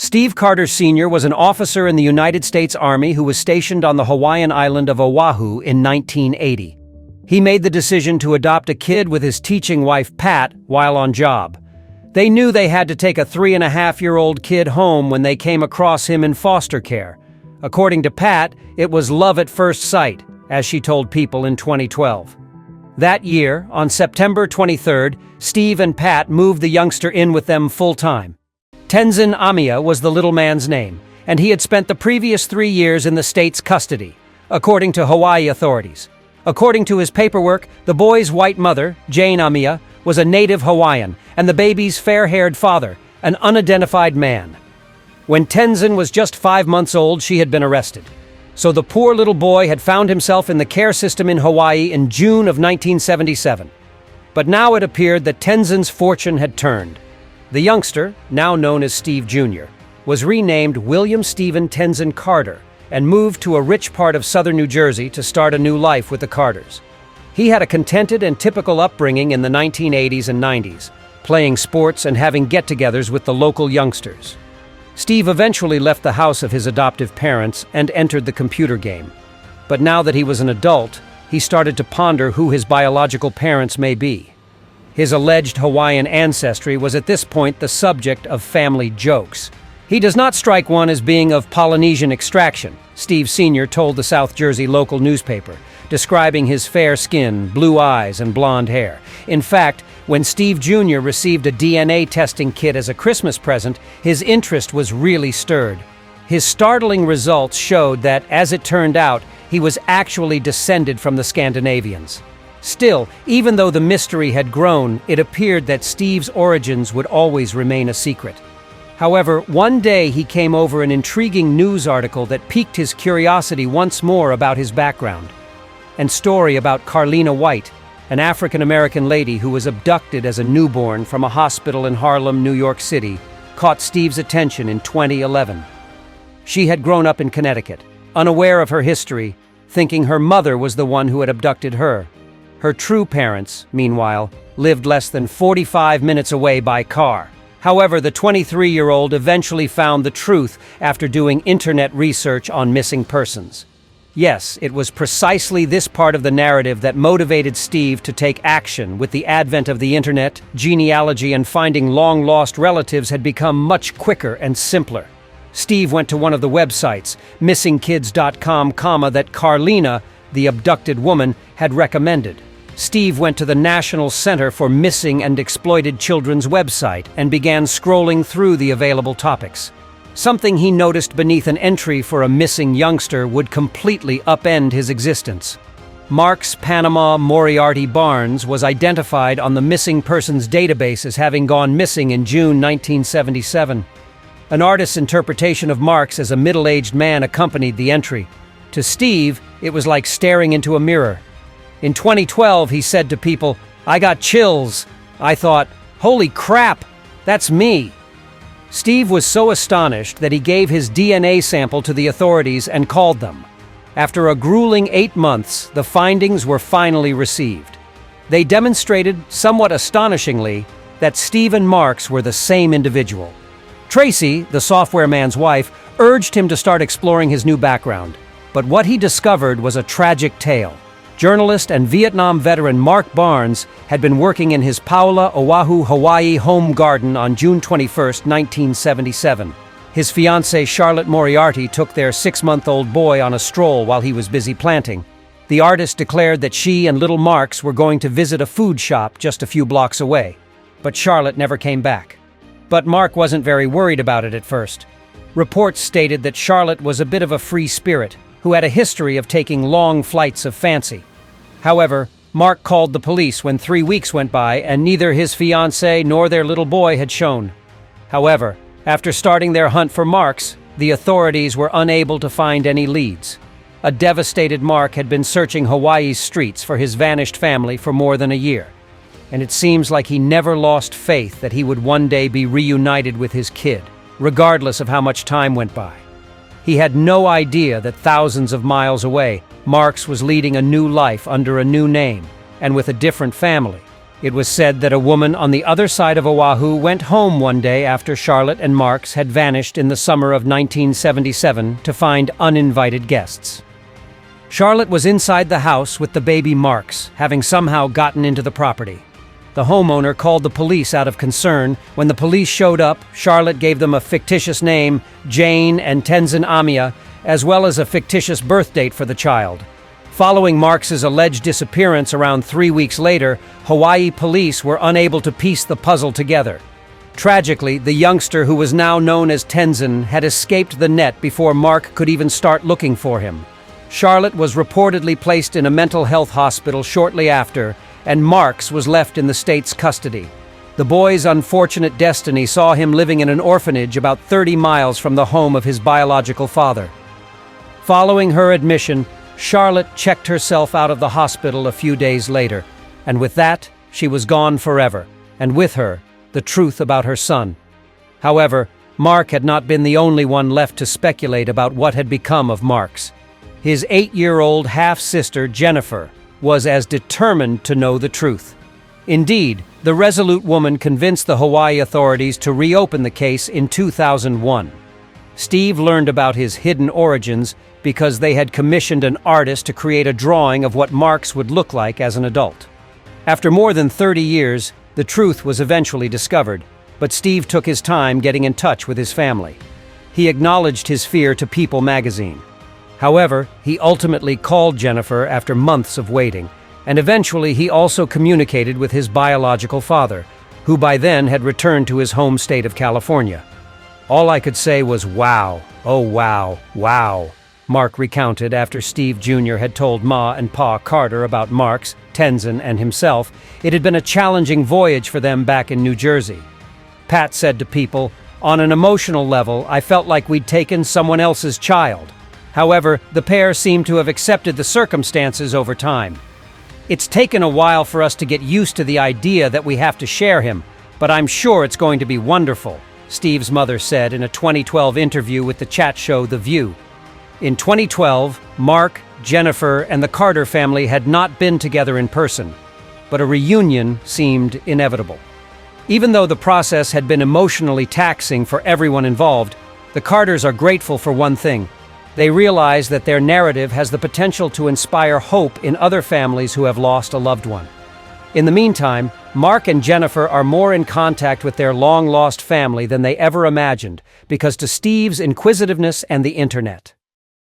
Steve Carter Sr. was an officer in the United States Army who was stationed on the Hawaiian island of Oahu in 1980. He made the decision to adopt a kid with his teaching wife, Pat, while on job. They knew they had to take a 3.5-year-old kid home when they came across him in foster care. According to Pat, it was love at first sight, as she told People in 2012. That year, on September 23rd, Steve and Pat moved the youngster in with them full-time. Tenzin Amiya was the little man's name, and he had spent the previous 3 years in the state's custody, according to Hawaii authorities. According to his paperwork, the boy's white mother, Jane Amiya, was a native Hawaiian, and the baby's fair-haired father, an unidentified man. When Tenzin was just 5 months old, she had been arrested. So the poor little boy had found himself in the care system in Hawaii in June of 1977. But now it appeared that Tenzin's fortune had turned. The youngster, now known as Steve Jr., was renamed William Stephen Tenzin Carter and moved to a rich part of southern New Jersey to start a new life with the Carters. He had a contented and typical upbringing in the 1980s and 90s, playing sports and having get-togethers with the local youngsters. Steve eventually left the house of his adoptive parents and entered the computer game. But now that he was an adult, he started to ponder who his biological parents may be. His alleged Hawaiian ancestry was at this point the subject of family jokes. He does not strike one as being of Polynesian extraction, Steve Sr. told the South Jersey local newspaper, describing his fair skin, blue eyes, and blonde hair. In fact, when Steve Jr. received a DNA testing kit as a Christmas present, his interest was really stirred. His startling results showed that, as it turned out, he was actually descended from the Scandinavians. Still, even though the mystery had grown, it appeared that Steve's origins would always remain a secret. However, one day he came over an intriguing news article that piqued his curiosity once more about his background. And story about Carlina White, an African-American lady who was abducted as a newborn from a hospital in Harlem, New York City, caught Steve's attention in 2011. She had grown up in Connecticut, unaware of her history, thinking her mother was the one who had abducted her. Her true parents, meanwhile, lived less than 45 minutes away by car. However, the 23-year-old eventually found the truth after doing internet research on missing persons. Yes, it was precisely this part of the narrative that motivated Steve to take action. With the advent of the internet, genealogy and finding long-lost relatives had become much quicker and simpler. Steve went to one of the websites, missingkids.com, that Carlina, the abducted woman, had recommended. Steve went to the National Center for Missing and Exploited Children's website and began scrolling through the available topics. Something he noticed beneath an entry for a missing youngster would completely upend his existence. Marks Panama Moriarty Barnes was identified on the missing persons database as having gone missing in June 1977. An artist's interpretation of Marks as a middle-aged man accompanied the entry. To Steve, it was like staring into a mirror. In 2012, he said to People, "I got chills. I thought, holy crap, that's me." Steve was so astonished that he gave his DNA sample to the authorities and called them. After a grueling 8 months, the findings were finally received. They demonstrated, somewhat astonishingly, that Steve and Marks were the same individual. Tracy, the software man's wife, urged him to start exploring his new background. But what he discovered was a tragic tale. Journalist and Vietnam veteran Mark Barnes had been working in his Paola, Oahu, Hawaii home garden on June 21, 1977. His fiancée Charlotte Moriarty took their 6-month-old boy on a stroll while he was busy planting. The artist declared that she and little Marks were going to visit a food shop just a few blocks away. But Charlotte never came back. But Mark wasn't very worried about it at first. Reports stated that Charlotte was a bit of a free spirit, who had a history of taking long flights of fancy. However, Mark called the police when 3 weeks went by and neither his fiancée nor their little boy had shown. However, after starting their hunt for Marks, the authorities were unable to find any leads. A devastated Mark had been searching Hawaii's streets for his vanished family for more than a year. And it seems like he never lost faith that he would one day be reunited with his kid, regardless of how much time went by. He had no idea that thousands of miles away, Marks was leading a new life under a new name and with a different family. It was said that a woman on the other side of Oahu went home one day after Charlotte and Marks had vanished in the summer of 1977 to find uninvited guests. Charlotte was inside the house with the baby Marks, having somehow gotten into the property. The homeowner called the police out of concern. When the police showed up, Charlotte gave them a fictitious name, Jane and Tenzin Amiya, as well as a fictitious birth date for the child. Following Marks's alleged disappearance around 3 weeks later, Hawaii police were unable to piece the puzzle together. Tragically, the youngster who was now known as Tenzin had escaped the net before Mark could even start looking for him. Charlotte was reportedly placed in a mental health hospital shortly after, and Marks was left in the state's custody. The boy's unfortunate destiny saw him living in an orphanage about 30 miles from the home of his biological father. Following her admission, Charlotte checked herself out of the hospital a few days later, and with that, she was gone forever, and with her, the truth about her son. However, Mark had not been the only one left to speculate about what had become of Marks. His 8-year-old half-sister, Jennifer, was as determined to know the truth. Indeed, the resolute woman convinced the Hawaii authorities to reopen the case in 2001. Steve learned about his hidden origins because they had commissioned an artist to create a drawing of what Marks would look like as an adult. After more than 30 years, the truth was eventually discovered, but Steve took his time getting in touch with his family. He acknowledged his fear to People magazine. However, he ultimately called Jennifer after months of waiting, and eventually he also communicated with his biological father, who by then had returned to his home state of California. All I could say was, "Wow, oh wow, wow," Mark recounted after Steve Jr. had told Ma and Pa Carter about Marks, Tenzin, and himself. It had been a challenging voyage for them back in New Jersey. Pat said to People, "On an emotional level, I felt like we'd taken someone else's child." However, the pair seemed to have accepted the circumstances over time. "It's taken a while for us to get used to the idea that we have to share him, but I'm sure it's going to be wonderful," Steve's mother said in a 2012 interview with the chat show The View. In 2012, Mark, Jennifer, and the Carter family had not been together in person, but a reunion seemed inevitable. Even though the process had been emotionally taxing for everyone involved, the Carters are grateful for one thing. They realize that their narrative has the potential to inspire hope in other families who have lost a loved one. In the meantime, Mark and Jennifer are more in contact with their long-lost family than they ever imagined, because to Steve's inquisitiveness and the internet.